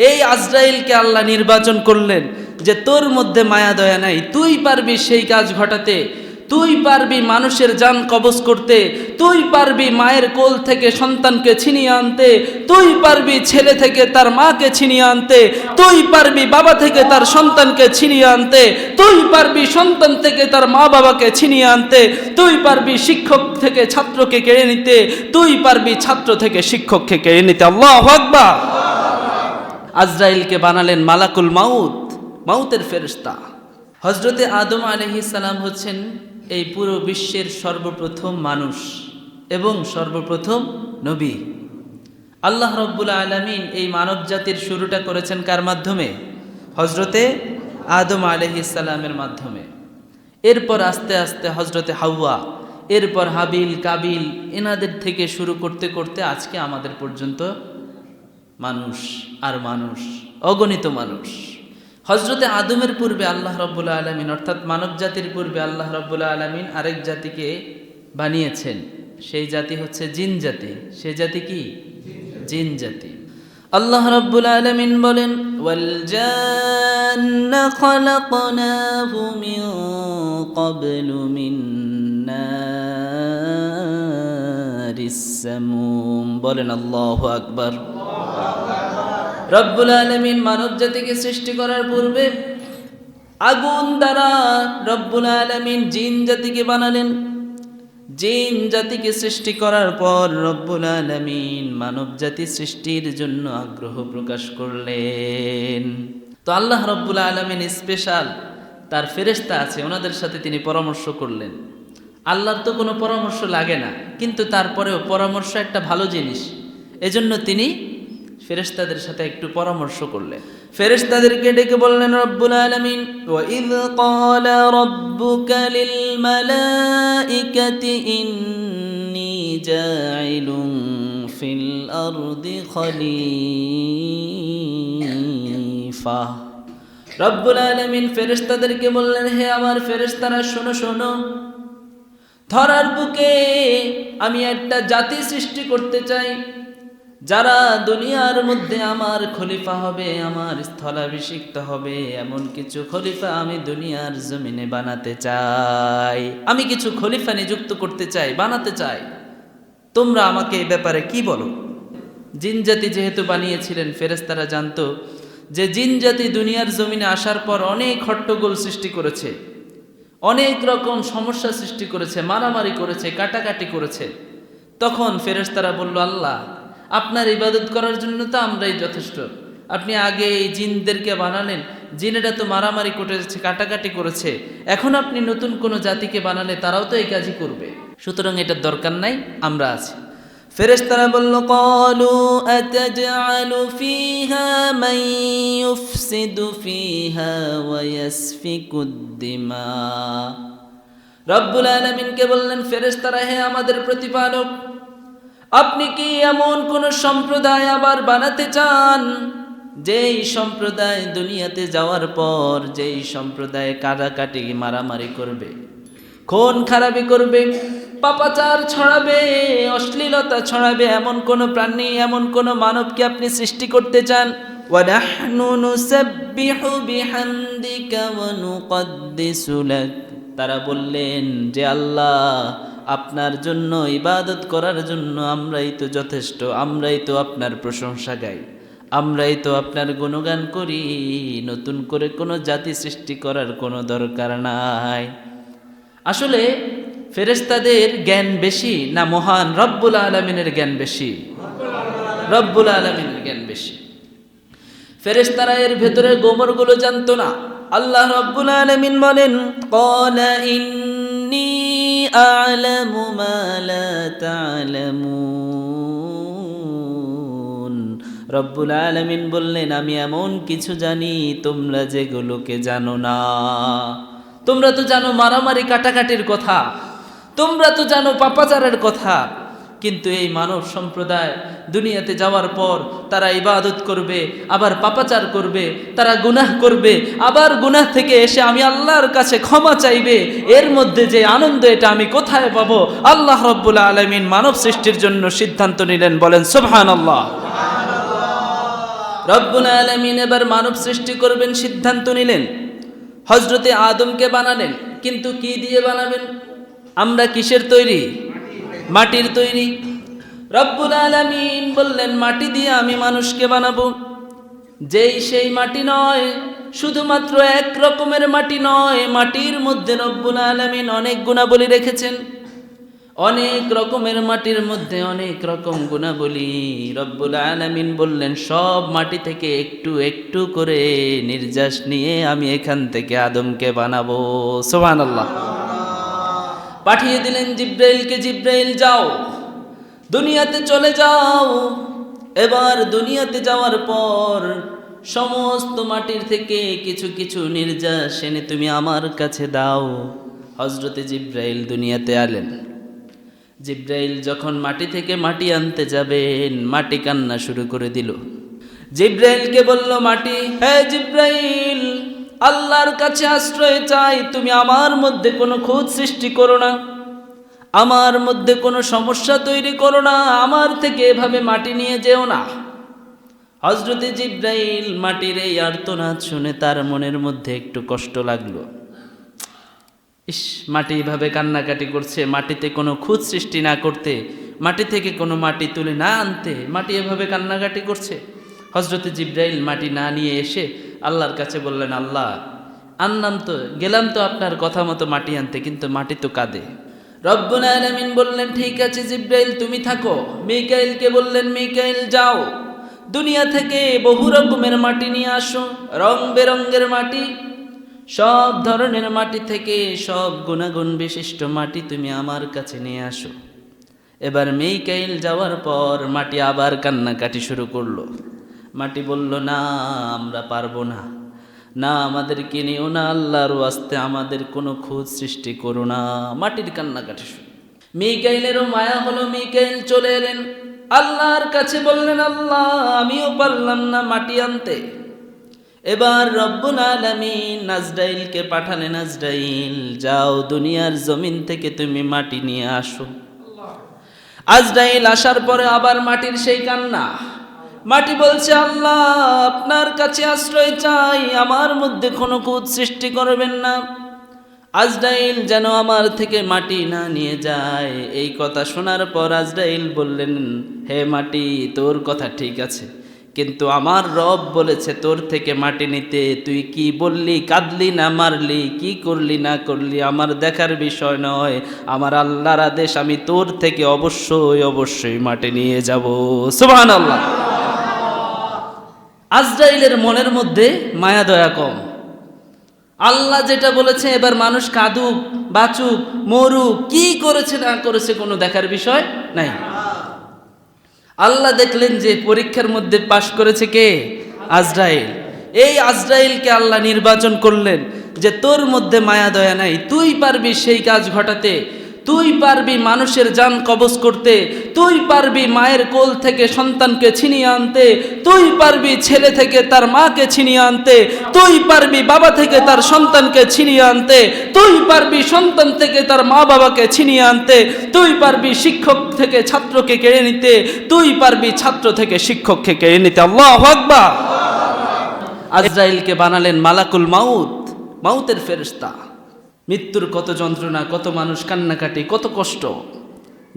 এই আজরাইলকে আল্লাহ নির্বাচন করলেন যে তোর মধ্যে মায়া দয়া নাই, তুই পারবি সেই কাজ ঘটাতে, তুই পারবি মানুষের জান কবজ করতে, তুই পারবি মায়ের কোল থেকে সন্তানকে ছিনিয়ে আনতে, তুই পারবি ছেলে থেকে তার মাকে ছিনিয়ে আনতে, তুই পারবি বাবা থেকে তার সন্তানকে ছিনিয়ে আনতে, তুই পারবি সন্তান থেকে তার মা বাবাকে ছিনিয়ে আনতে, তুই পারবি শিক্ষক থেকে ছাত্রকে কেড়ে নিতে, তুই পারবি ছাত্র থেকে শিক্ষককে কেড়ে নিতে। আল্লাহু আকবার। আজরাইলকে বানালেন মালাকুল মাউত, মাউতের ফেরেশতা। হযরতে আদম আলাইহিস সালাম হচ্ছেন এই পুরো বিশ্বের সর্বপ্রথম মানুষ এবং সর্বপ্রথম নবী। আল্লাহ রাব্বুল আলামিন এই মানব জাতির শুরুটা করেছেন কার মাধ্যমে? হযরতে আদম আলাইহিস সালামের মাধ্যমে। এরপর আস্তে আস্তে হযরতে হাওয়া, এরপর হাবিল কাবিল, এনাদের থেকে শুরু করতে করতে আজকে আমাদের পর্যন্ত মানুষ আর মানুষ, অগণিত মানুষ। হযরতে আদমের পূর্বে আল্লাহ রাব্বুল আলামিন, অর্থাৎ মানব জাতির পূর্বে আল্লাহ রাব্বুল আলামিন আরেক জাতিকে বানিয়েছেন। সেই জাতি হচ্ছে জিন জাতি। সেই জাতি কি? জিন জাতি। আল্লাহ রাব্বুল আলামিন বলেন, ওয়াল জান্না খালাকনাহু মিন ক্বাবলু মিন নারিস সামুম। বলেন আল্লাহু আকবার। রব্বুল আলামিন মানব জাতিকে সৃষ্টি করার পূর্বে আগুন দ্বারা রব্বুল আলামিন জিন জাতিকে বানালেন। জিন জাতিকে সৃষ্টি করার পর রব্বুল আলামিন মানব জাতি সৃষ্টির জন্য আগ্রহ প্রকাশ করলেন। তো আল্লাহ রব্বুল আলামিন স্পেশাল তার ফেরেশতা আছে, ওনাদের সাথে তিনি পরামর্শ করলেন। আল্লাহর তো কোনো পরামর্শ লাগে না, কিন্তু তারপরেও পরামর্শ একটা ভালো জিনিস, এজন্য তিনি ফেরেশতাদের সাথে একটু পরামর্শ করলেন। ফেরেশতাদেরকে ডেকে বললেন রব্বুল আলামিন, ওয়া ইয ক্বালা রাব্বুকা লিল মালাইকাতি ইন্নী জাইলুন ফিল আরদি খলিফা। রব্বুল আলামিন ফেরেশতাদেরকে বললেন, হে আমার ফেরেশতারা, শোনো শোনো, ধরার বুকে আমি একটা জাতি সৃষ্টি করতে চাই, যারা দুনিয়ার মধ্যে আমার খলিফা হবে, আমার স্থলাভিষিক্ত হবে, এমন কিছু খলিফা আমি দুনিয়ার জমিনে বানাতে চাই। আমি কিছু খলিফা নিযুক্ত করতে চাই, বানাতে চাই। তোমরা আমাকে এই ব্যাপারে কি বলো? জিন জাতি যেহেতু বানিয়েছিলেন, ফেরেশতারা জানতো যে জিন জাতি দুনিয়ার জমিনে আসার পর অনেক হট্টগোল সৃষ্টি করেছে, অনেক রকম সমস্যা সৃষ্টি করেছে, মারামারি করেছে, কাটাকাটি করেছে। তখন ফেরেশতারা বলল, আল্লাহ, আপনার ইবাদত করার জন্য তো আমরাই যথেষ্ট। আপনি আগে এই জিনদেরকে বানালেন, জিনেরা তো মারামারি করেছে, কাটাকাটি করেছে, এখন আপনি নতুন কোনো জাতিকে বানালে তারাও তো এই কাজই করবে, সুতরাং এটার দরকার নাই, আমরা আছি। ফেরেশতারা বলল, ক্বালু আতাজআলু ফীহা মান ইউফসিদু ফীহা ওয়া ইয়াসফিকুদ দিমা। রব্বুল আলামিনকে বললেন ফেরেশতারা, হে আমাদের প্রতিপালক, আপনি কি এমন কোন সম্প্রদায় আবার বানাতে চান যেই সম্প্রদায় দুনিয়াতে যাওয়ার পর যেই সম্প্রদায় কাটাকাটি মারামারি করবে, খুন খারাপি করবে, পাপাচার ছড়াবে, অশ্লীলতা ছড়াবে, এমন কোন প্রাণী, এমন কোন মানব কি আপনি সৃষ্টি করতে চান? ওয়া নাহনু নুসাব্বিহু বিহামদিকা ওয়া নুকদ্দিসু লাক। তারা বললেন যে আল্লাহ, আপনার জন্য ইবাদত করার জন্য আমরাই তো যথেষ্ট, আমরাই তো আপনার প্রশংসা গাই, আমরাই তো আপনার গুণগান করি, নতুন করে কোনো জাতি সৃষ্টি করার কোনো দরকার নাই। আসলে ফেরেশতাদের জ্ঞান বেশি না মহান রব্বুল আলামিনের জ্ঞান বেশি? রব্বুল আলামিনের জ্ঞান বেশি। ফেরেশতারা এর ভেতরে গোমরগুলো জানতো না। আল্লাহ রব্বুল আলামিন বলেন, ক্বালা ইন্নী আ'লামু মা লা তা'লামুন। রব্বুল আলামিন বললেন, আমি এমন কিছু জানি তোমরা যেগুলোকে জানো না। তোমরা তো জানো মারামারি কাটাকাটির কথা, তোমরা তো জানো পাপাচারের কথা, কিন্তু এই মানব সম্প্রদায় দুনিয়াতে যাওয়ার পর তারা ইবাদত করবে, আবার পাপাচার করবে, তারা গুনাহ করবে, আবার গুনাহ থেকে এসে আমি আল্লাহর কাছে ক্ষমা চাইবে, এর মধ্যে যে আনন্দ, এটা আমি কোথায় পাবো? আল্লাহ রাব্বুল আলামিন মানব সৃষ্টির জন্য সিদ্ধান্ত নিলেন। বলেন সুবহানাল্লাহ। রব্বুল আলামিন এবার মানব সৃষ্টি করবেন সিদ্ধান্ত নিলেন, হযরতে আদমকে বানালেন, কিন্তু কি দিয়ে বানাবেন? আমরা কিসের তৈরি? মাটির তৈরি। রব্বুল আলামিন বললেন মাটি দিয়ে আমি মানুষকে বানাবো। যেই সেই মাটি নয়, শুধুমাত্র এক রকমের মাটি নয়, মাটির মধ্যে রব্বুল আলামিন অনেক গুণাবলী রেখেছেন। অনেক রকমের মাটির মধ্যে অনেক রকম গুণাবলী। রব্বুল আলামিন বললেন সব মাটি থেকে একটু একটু করে নির্যাস নিয়ে আমি এখান থেকে আদমকে বানাবো। সুবহানাল্লাহ। পাঠিয়ে দিলেন জিব্রাইলকে, জিব্রাইল যাও দুনিয়াতে চলে যাও। এবার দুনিয়াতে যাওয়ার পর সমস্ত মাটির থেকে কিছু কিছু নির্যাস এনে তুমি আমার কাছে দাও। হযরতে জিব্রাইল দুনিয়াতে আলেন। জিব্রাইল যখন মাটি থেকে মাটি আনতে যাবেন, মাটি কান্না শুরু করে দিল। জিব্রাইলকে বলল মাটি, হে জিব্রাইল, আল্লাহর কাছে আশ্রয় চাই, তুমি আমার মধ্যে কোনো খুঁত সৃষ্টি করো না, আমার মধ্যে কোনো সমস্যা তৈরি করো না, আমার থেকে এভাবে মাটি নিয়ে যেও না। হযরতে জিব্রাইল মাটির এই আর্তনাদ শুনে তার মনের মধ্যে একটু কষ্ট লাগলো। ইস, মাটি এভাবে কান্নাকাটি করছে, মাটিতে কোনো খুঁত সৃষ্টি না করতে, মাটি থেকে কোনো মাটি তুলে না আনতে, মাটি এভাবে কান্নাকাটি করছে। হযরতে জিব্রাইল মাটি না নিয়ে এসে আল্লাহর কাছে বললেন, আল্লাহ, গেলাম তো আপনার কথা মতো মাটি আনতে, কিন্তু মাটি তো কাঁদে। রব্বুল আলামিন বললেন ঠিক আছে জিব্রাইল তুমি থাকো। মিকাইলকে বললেন, মিকাইল যাও দুনিয়া থেকে বহু রকমের মাটি নিয়ে আসো, রং বেরঙের মাটি, সব ধরনের মাটি থেকে সব গুণাগুণ বিশিষ্ট মাটি তুমি আমার কাছে নিয়ে আসো। এবার মিকাইল যাওয়ার পর মাটি আবার কান্নাকাটি শুরু করলো। মাটি বলল, না আমরা পারবো না, না আমাদেরকে নিও না, আল্লাহর ওয়াস্তে আমাদের কোনো খুঁত সৃষ্টি করো না। মাটির কান্নাকাটি শুরু। মিকাইলেরও মায়া হলো, মিকাইল চলে এলেন আল্লাহর কাছে, বললেন আল্লাহ আমিও পারলাম না মাটি আনতে। এবার রব্বুল আলামিন আজরাইলকে পাঠালেন, আজরাইল যাও দুনিয়ার জমিন থেকে তুমি মাটি নিয়ে আসো। আজরাইল আসার পরে আবার মাটির সেই কান্না। মাটি বলছে, আল্লাহ আপনার কাছে আশ্রয় চাই, আমার মধ্যে কোনো খুঁত সৃষ্টি করবেন না, আজরাইল যেন আমার থেকে মাটি না নিয়ে যায়। এই কথা শোনার পর আজরাইল বললেন, হে মাটি তোর কথা ঠিক আছে, কিন্তু আমার রব বলেছে তোর থেকে মাটি নিতে, তুই কি বললি, কাঁদলি না মারলি, কি করলি না করলি আমার দেখার বিষয় নয়, আমার আল্লাহর আদেশ, আমি তোর থেকে অবশ্যই অবশ্যই মাটি নিয়ে যাব। সুবহানাল্লাহ। আজরাইলের মনের মধ্যে মায়া দয়া কম। আল্লাহ যেটা বলেছে এবার মানুষ কাঁদুক বাঁচুক মরুক, কি করেছে না করেছে কোনো দেখার বিষয় নাই। আল্লাহ দেখলেন যে পরীক্ষার মধ্যে পাশ করেছে কে? আজরাইল। এই আজরাইলকে আল্লাহ নির্বাচন করলেন যে তোর মধ্যে মায়া দয়া নাই, তুই পারবি সেই কাজ ঘটাতে, তুই পারবি মানুষের জান কবজ করতে, তুই পারবি মায়ের কোল থেকে সন্তানকে ছিনিয়ে আনতে, তুই পারবি ছেলে থেকে তার মাকে ছিনিয়ে আনতে, তুই পারবি বাবা থেকে তার সন্তানকে ছিনিয়ে আনতে, তুই পারবি সন্তান থেকে তার মা বাবাকে ছিনিয়ে আনতে, তুই পারবি শিক্ষক থেকে ছাত্রকে কেড়ে নিতে, তুই পারবি ছাত্র থেকে শিক্ষককে কেড়ে নিতে। আল্লাহু আকবার। আজরাইলকে বানালেন মালাকুল মাউত, মাউতের ফেরেশতা। মৃত্যুর কত যন্ত্রণা, কত মানুষ কান্নাকাটি, কত কষ্ট।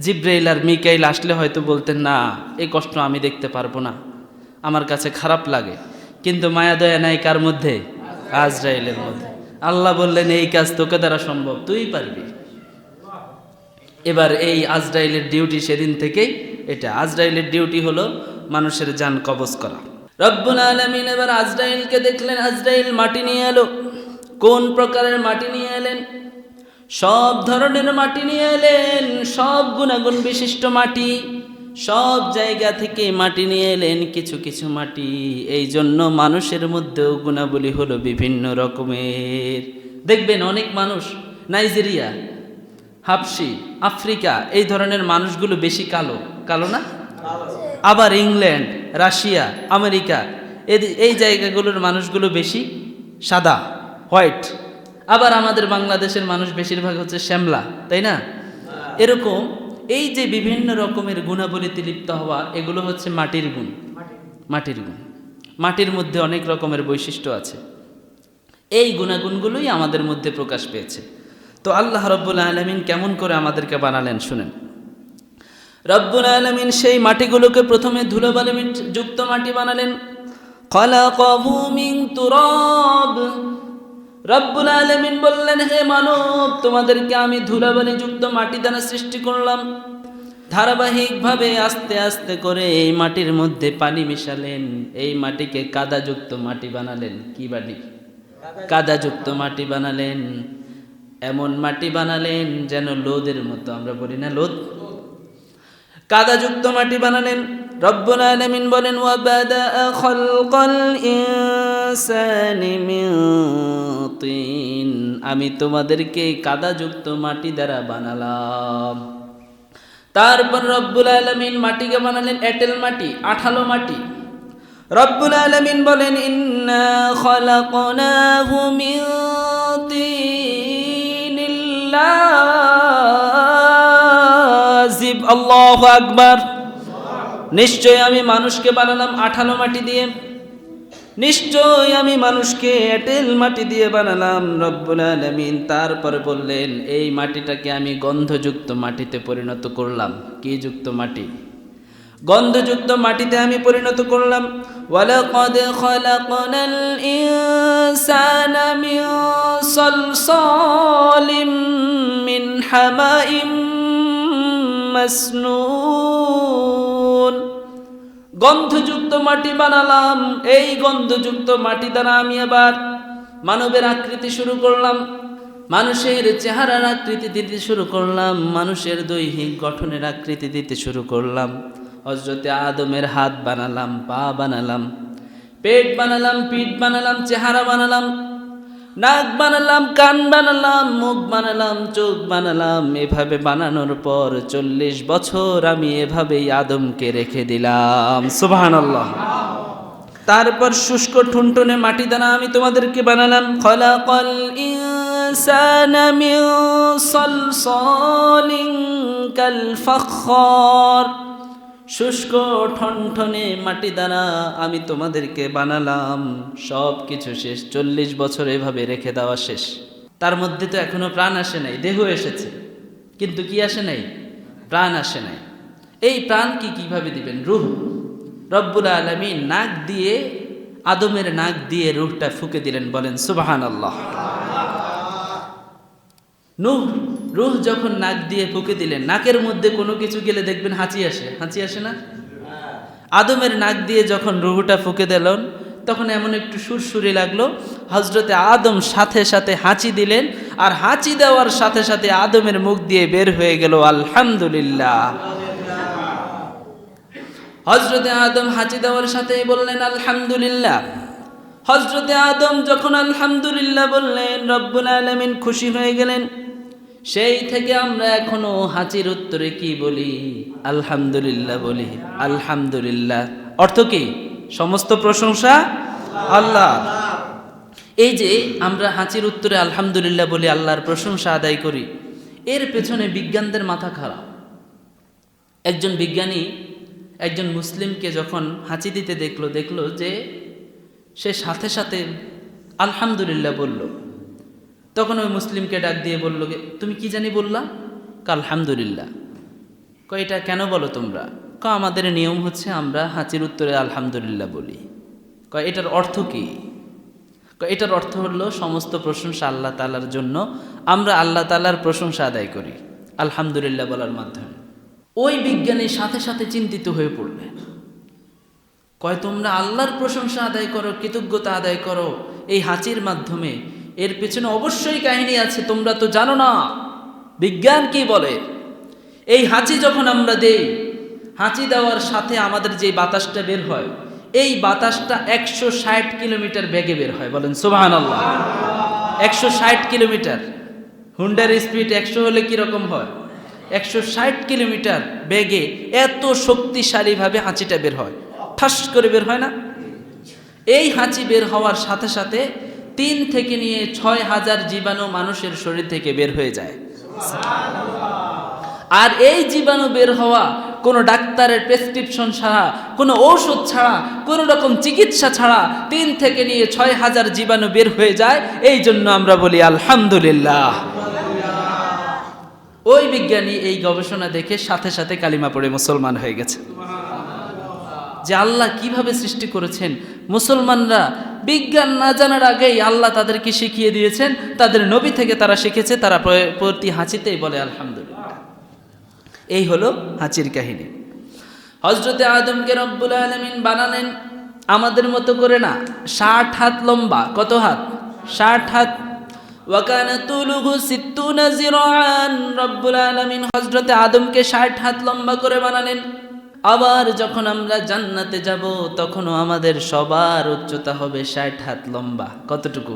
জিব্রাইল আর মিকাইল আসলে হয়তো বলতেন, না এই কষ্ট আমি দেখতে পারবো না, আমার কাছে খারাপ লাগে, কিন্তু মায়া দয়া নাই কার মধ্যে? আজরাইলের মধ্যে। আল্লাহ বললেন এই কাজ তোকে দ্বারা সম্ভব, তুই পারবি। এবার এই আজরাইলের ডিউটি সেদিন থেকেই এটা। আজরাইলের ডিউটি হলো মানুষের জান কবজ করা। রব্বুল আলামিন এবার আজরাইলকে দেখলেন, আজরাইল মাটি নিয়ে এলো। কোন প্রকারের মাটি নিয়ে এলেন? সব ধরনের মাটি নিয়ে এলেন, সব গুণাগুণ বিশিষ্ট মাটি, সব জায়গা থেকে মাটি নিয়ে এলেন। কিছু কিছু মাটি এই জন্য মানুষের মধ্যেও গুণাবলী হলো বিভিন্ন রকমের। দেখবেন অনেক মানুষ নাইজেরিয়া, হাবশি, আফ্রিকা এই ধরনের মানুষগুলো বেশি কালো, কালো না? আবার ইংল্যান্ড, রাশিয়া, আমেরিকা এই জায়গাগুলোর মানুষগুলো বেশি সাদা, হোয়াইট। আবার আমাদের বাংলাদেশের মানুষ বেশিরভাগ হচ্ছে শ্যামলা, তাই না? এরকম এই যে বিভিন্ন রকমের গুণাবলীতে লিপ্ত হওয়া, এগুলো হচ্ছে মাটির গুণ, মাটির গুণ। মাটির মধ্যে অনেক রকমের বৈশিষ্ট্য আছে, এই গুণাগুণগুলোই আমাদের মধ্যে প্রকাশ পেয়েছে। তো আল্লাহ রব্বুল আলামিন কেমন করে আমাদেরকে বানালেন শুনেন। রব্বুল আলামিন সেই মাটিগুলোকে প্রথমে ধুলোবালি যুক্ত মাটি বানালেন। খালাকাহু মিন তুরাব। রব্বুল আলামিন বললেন, হে মানব, তোমাদেরকে আমি ধুলাবালি যুক্ত মাটি দ্বারা সৃষ্টি করলাম। ধারাবাহিকভাবে আস্তে আস্তে করে এই মাটির মধ্যে পানি মিশালেন, এই মাটিকে কাদাযুক্ত মাটি বানালেন। কি মাটি? কাদাযুক্ত মাটি বানালেন। এমন মাটি বানালেন যেন লোদের মতো, আমরা বলি না লোদ, কাদাযুক্ত মাটি বানালেন। রব্বুল আলামিন বলেন, ওয়া বাদাআ খালকাল ইনসানি মিন তিন। আমি তোমাদেরকে কাদাযুক্ত মাটি দ্বারা বানালাম। তারপর রব্বুল আলামিন মাটিকে বানালেন এঁটেল মাটি, আঠালো মাটি। রব্বুল আলামিন বলেন, ইন্না খালাকনাহু মিন তিনিল লাযিব। আল্লাহু আকবার। নিশ্চয় আমি মানুষকে বানালাম আঠালো মাটি দিয়ে, নিশ্চয় আমি মানুষকে এঁটেল মাটি দিয়ে বানালাম। রব্বুল আলামিন তারপরে বললেন, এই মাটিটাকে আমি গন্ধযুক্ত মাটিতে পরিণত করলাম। কি যুক্ত মাটি? গন্ধযুক্ত মাটিতে আমি পরিণত করলাম। ওয়ালাকাদ খালাকনাল ইনসানা মিন সালসালিম মিন হামাইম মাসনুন। গন্ধযুক্ত মাটি বানালাম। এই গন্ধযুক্ত মাটি দ্বারা আমি আবার মানবের আকৃতি শুরু করলাম, মানুষের চেহারার আকৃতি দিতে শুরু করলাম, মানুষের দৈহিক গঠনের আকৃতি দিতে শুরু করলাম। হযরতে আদমের হাত বানালাম, পা বানালাম, পেট বানালাম, পিঠ বানালাম, চেহারা বানালাম, নাক বানালাম, কান বানালাম, মুখ বানালাম, চোখ বানালাম। এভাবে বানানোর পর 40 বছর আমি এভাবেই আদমকে রেখে দিলাম। সুবহানাল্লাহ। তারপর শুষ্ক ঠুনঠুনে মাটি দ্বারা আমি তোমাদেরকে বানালাম। খালাকাল ইনসানা মিন সালসালিন কাল ফাখখার। শুষ্ক ঠনঠনে মাটি দ্বারা আমি তোমাদেরকে বানালাম। সব কিছু শেষ, 40 বছর এভাবে রেখে দেওয়া শেষ। তার মধ্যে তো এখনো প্রাণ আসে নাই, দেহ এসেছে, কিন্তু কি আসে নাই? প্রাণ আসে নাই। এই প্রাণ কি কিভাবে দিবেন? রূহ। রব্বুল আলামিন নাক দিয়ে, আদমের নাক দিয়ে রূহটা ফুঁকে দিলেন। বলেন সুবহানাল্লাহ। রূহ যখন নাক দিয়ে ফুঁকে দিলেন, নাকের মধ্যে কোনো কিছু গেলে দেখবেন হাঁচি আসে, হাঁচি আসে না? আদমের নাক দিয়ে যখন রূহটা ফুঁকে দিলেন, তখন এমন একটু সুরসুরি লাগলো। হযরতে আদম সাথে সাথে হাঁচি দিলেন, আর হাঁচি দেওয়ার সাথে সাথে আদমের মুখ দিয়ে বের হয়ে গেল আলহামদুলিল্লাহ। হযরতে আদম হাঁচি দেওয়ার সাথে বললেন আলহামদুলিল্লাহ। হযরতে আদম যখন আলহামদুলিল্লাহ বললেন, রব্বুল আলামিন খুশি হয়ে গেলেন। সেই থেকে আমরা এখনো হাঁচির উত্তরে কি বলি? আলহামদুলিল্লাহ বলি। আলহামদুলিল্লাহ অর্থ কি? সমস্ত প্রশংসা আল্লাহ। এই যে আমরা হাঁচির উত্তরে আলহামদুলিল্লাহ বলি, আল্লাহর প্রশংসা আদায় করি, এর পেছনে বিজ্ঞানদের মাথা খারাপ। একজন বিজ্ঞানী একজন মুসলিমকে যখন হাঁচি দিতে দেখলো যে সে সাথে সাথে আলহামদুলিল্লাহ বলল, তখন ওই মুসলিমকে ডাক দিয়ে বলল, তুমি কি জানি বললা? আলহামদুলিল্লাহ। এটা কেন বলো তোমরা? আমাদের নিয়ম হচ্ছে আমরা হাঁচির উত্তরে আলহামদুলিল্লাহ বলি। এটার অর্থ কি? এটার অর্থ হলো সমস্ত প্রশংসা আল্লাহ তাআলার জন্য, আমরা আল্লাহ তাআলার প্রশংসা আদায় করি আলহামদুলিল্লাহ বলার মাধ্যমে। ওই বিজ্ঞানী সাথে সাথে চিন্তিত হয়ে পড়লেন। তোমরা আল্লাহর প্রশংসা আদায় করো, কৃতজ্ঞতা আদায় করো এই হাঁচির মাধ্যমে, এর পেছনে অবশ্যই কাহিনী আছে, তোমরা তো জানো না। বিজ্ঞান কি বলে? এই হাঁচি যখন আমরা দেই, হাঁচি দেওয়ার সাথে আমাদের যে বাতাসটা বের হয়, এই বাতাসটা 160 কিলোমিটার বেগে বের হয়। বলেন সুবহানাল্লাহ। 160 কিলোমিটার। হুন্ডার স্পিড 100 হলে কিরকম হয়? 160 কিলোমিটার বেগে এত শক্তিশালীভাবে হাঁচিটা বের হয়, ঠাস করে বের হয় না? এই হাঁচি বের হওয়ার সাথে সাথে 3 থেকে নিয়ে 6000 জীবাণু মানুষের শরীর থেকে বের হয়ে যায়। আর এই জীবাণু বের হওয়া কোনো ডাক্তারের প্রেসক্রিপশন ছাড়া, কোনো ঔষধ ছাড়া, কোনো রকম চিকিৎসা ছাড়া 3 থেকে নিয়ে 6,000 জীবাণু বের হয়ে যায়। এই জন্য আমরা বলি আলহামদুলিল্লাহ। ওই বিজ্ঞানী এই গবেষণা দেখে সাথে সাথে কালিমা পড়ে মুসলমান হয়ে গেছে। যে আল্লাহ কিভাবে সৃষ্টি করেছেন, মুসলমানরা বিজ্ঞান না জানার আগেই আল্লাহ তাদেরকে শিখিয়ে দিয়েছেন, তাদের নবী থেকে তারা শিখেছে, তারা প্রতি হাঁচিতেই বলে আলহামদুলিল্লাহ। এই হলো হাঁচির কাহিনী। হযরতে আদমকে রব্বুল আলামিন বানালেন আমাদের মতো করে না, 60 হাত লম্বা। কত হাত? 60 হাত। ওয়াকানা তুলুহু 60 জিরাআন। রব্বুল আলামিন হযরতে আদমকে 60 হাত লম্বা করে বানালেন। আবার যখন আমরা জান্নাতে যাব তখনও আমাদের সবার উচ্চতা হবে 60 হাত লম্বা। কতটুকু?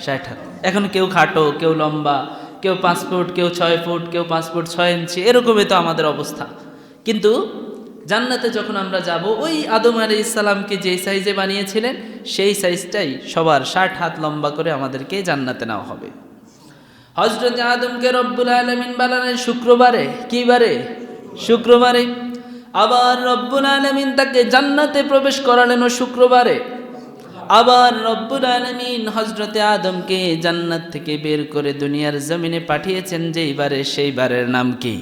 60 হাত। এখন কেউ খাটো, কেউ লম্বা, কেউ 5 ফুট, কেউ 6 ফুট, কেউ 5 ফুট 6 ইঞ্চি, এরকমই তো আমাদের অবস্থা। কিন্তু জান্নাতে যখন আমরা যাব, ওই আদম আলাইহিস সালামকে যেই সাইজে বানিয়েছিলেন সেই সাইজটাই সবার 60 হাত লম্বা করে আমাদেরকে জান্নাতে নেওয়া হবে। হযরতে আদমকে রব্বুল আলামিন বানালেন শুক্রবারে। কি বারে? শুক্রবারে। আবার রব্বুল আলামিন তাকে জান্নাতে প্রবেশ করালেন শুক্রবারে। আবার রব্বুল আলামিন হযরতে আদমকে জান্নাত থেকে বের করে দুনিয়ার জমিনে পাঠিয়েছেন যেই বারে, সেই বারের নাম কি?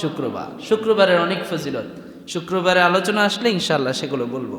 শুক্রবার। শুক্রবারের অনেক ফজিলত, শুক্রবারে আলোচনা আসলে ইনশাআল্লাহ সেগুলো বলবো।